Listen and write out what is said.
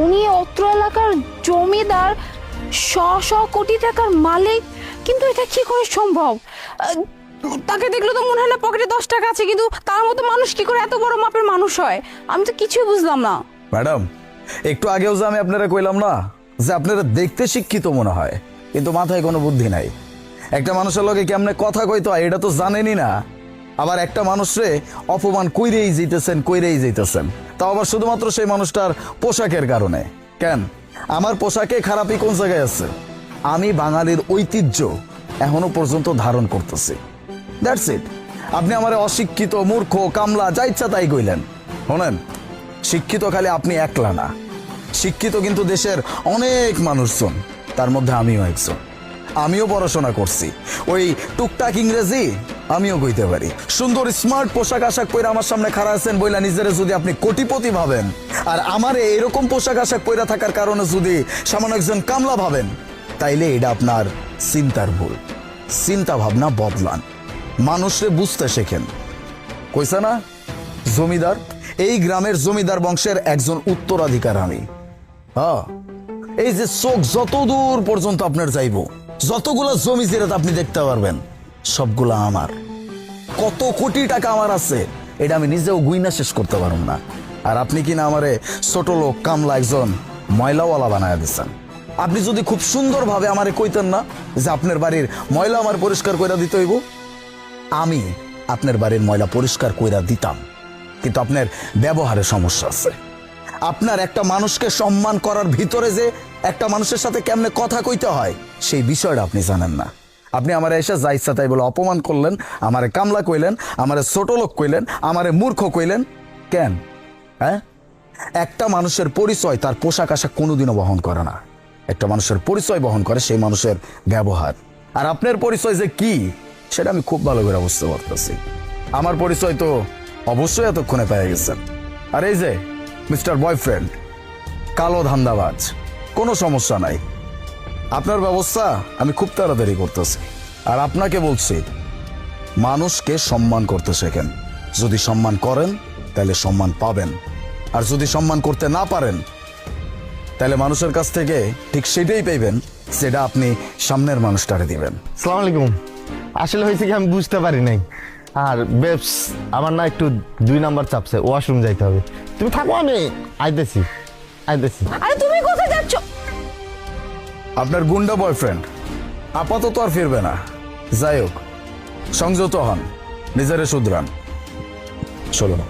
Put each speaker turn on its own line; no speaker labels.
উনি অত্র এলাকার জমিদার, শ শ কোটি টাকার মালিক, কিন্তু এটা কি করে সম্ভব? তাকে দেখলে তো মনে হলো পকেটে 10 টাকা আছে, কিন্তু তার মতো মানুষ কি করে এত বড় মাপের মানুষ হয়? আমি তো কিছুই বুঝলাম না।
ম্যাডাম, একটু আগেও যে আমি আপনারা কইলাম না যে আপনারা দেখতে শিক্ষিত মনে হয়, কিন্তু মাথায় কোনো বুদ্ধি নাই। একটা মানুষের লগে কেমনে কথা কইতে হয় এটা তো জানেনই না। আবার একটা মানুষরে অপমান কইরেই যাইতেছেন, তাও আবার শুধুমাত্র সেই মানুষটার পোশাকের কারণে। কেন, আমার পোশাকে খারাপই কোন জায়গায় আছে? আমি বাঙালির ঐতিহ্য এখনো পর্যন্ত ধারণ করতেছি, দ্যাটস ইট। আপনি আমার অশিক্ষিত, মূর্খ, কামলা যা ইচ্ছা তাই কইলেন। শোনেন, শিক্ষিত খালি আপনি একলা না, শিক্ষিত কিন্তু দেশের অনেক মানুষজন, তার মধ্যে আমিও একজন। আমিও পড়াশোনা করছি, ওই টুকটাক ইংরেজি আমিও কইতে পারি। সুন্দর স্মার্ট পোশাক আশাক পরে আমার সামনে খাড়া আছেন বইলা নিজেরা যদি আপনি কোটিপতি ভাবেন, আর আমারে এরকম পোশাক আশাক পরে থাকার কারণে যদি সামান্য একজন কামলা ভাবেন, তাইলে এটা আপনার চিন্তার ভুল। চিন্তা ভাবনা বদলান, মানুষরে বুঝতে শেখেন। কইছে না জমিদার, এই গ্রামের জমিদার বংশের একজন উত্তরাধিকার আমি। হ্যাঁ, এই যে চোখ যত দূর পর্যন্ত আপনার যাইব, যতগুলো জমি জিরাত আপনি দেখতে পারবেন, সবগুলা আমার। কত কোটি টাকা আমার আছে এটা আমি নিজেও গুইনা শেষ করতে পারুম না। আর আপনি কিনা আমারে ছোট লোক, কামলা, একজন ময়লাওয়ালা বানায় দিচ্ছেন। আপনি যদি খুব সুন্দরভাবে আমারে কইতেন না যে আপনার বাড়ির ময়লা আমার পরিষ্কার কইরা দিতে হইব, আমি আপনার বাড়ির ময়লা পরিষ্কার কইরা দিতাম। কিন্তু আপনার ব্যবহারে সমস্যা আছে। আপনার একটা মানুষকে সম্মান করার ভিতরে যে একটা মানুষের সাথে কেমনে কথা কইতে হয় সেই বিষয়টা আপনি জানেন না। আপনি আমারে এসে যা ইচ্ছা তাই বলে অপমান করলেন, আমারে কামলা কইলেন, আমারে ছোট লোক কইলেন, আমারে মূর্খ কইলেন। কেন? হ্যাঁ, একটা মানুষের পরিচয় তার পোশাক আশাক কোনোদিনও বহন করে না। একটা মানুষের পরিচয় বহন করে সেই মানুষের ব্যবহার। আর আপনার পরিচয় যে কি সেটা আমি খুব ভালো করে বুঝতে পারতেছি। আমার পরিচয় তো অবশ্যই এতক্ষণে পেয়ে গেছেন। আর এই যে মিস্টার বয়ফ্রেন্ড, কালো ধান্দাবাজ, কোনো সমস্যা নাই। আপনার ব্যবস্থা আমি খুব তাড়াতাড়ি করতেছি। আর আপনাকে বলছি, মানুষকে সম্মান করতে শেখেন। যদি সম্মান করেন তাহলে সম্মান পাবেন, আর যদি সম্মান করতে না পারেন তাহলে মানুষের কাছ থেকে ঠিক সেটাই পাইবেন সেটা আপনি সামনের মানুষটারে দিবেন।
আসসালামু আলাইকুম। আসলে হয়েছে কি আমি বুঝতে পারি নাই। আর বেবস, আমার না একটু 2 নাম্বার চাপছে, ওয়াশরুম যাইতে হবে। তুমি থাকো, আমি আইতেছি।
আরে তুমি কোথায় যাচ্ছ?
আপনার গুন্ডা বয়ফ্রেন্ড আপাতত আর ফিরবে না। যাই হোক, সংযত হন, নিজেরে শুধরান। চলো না।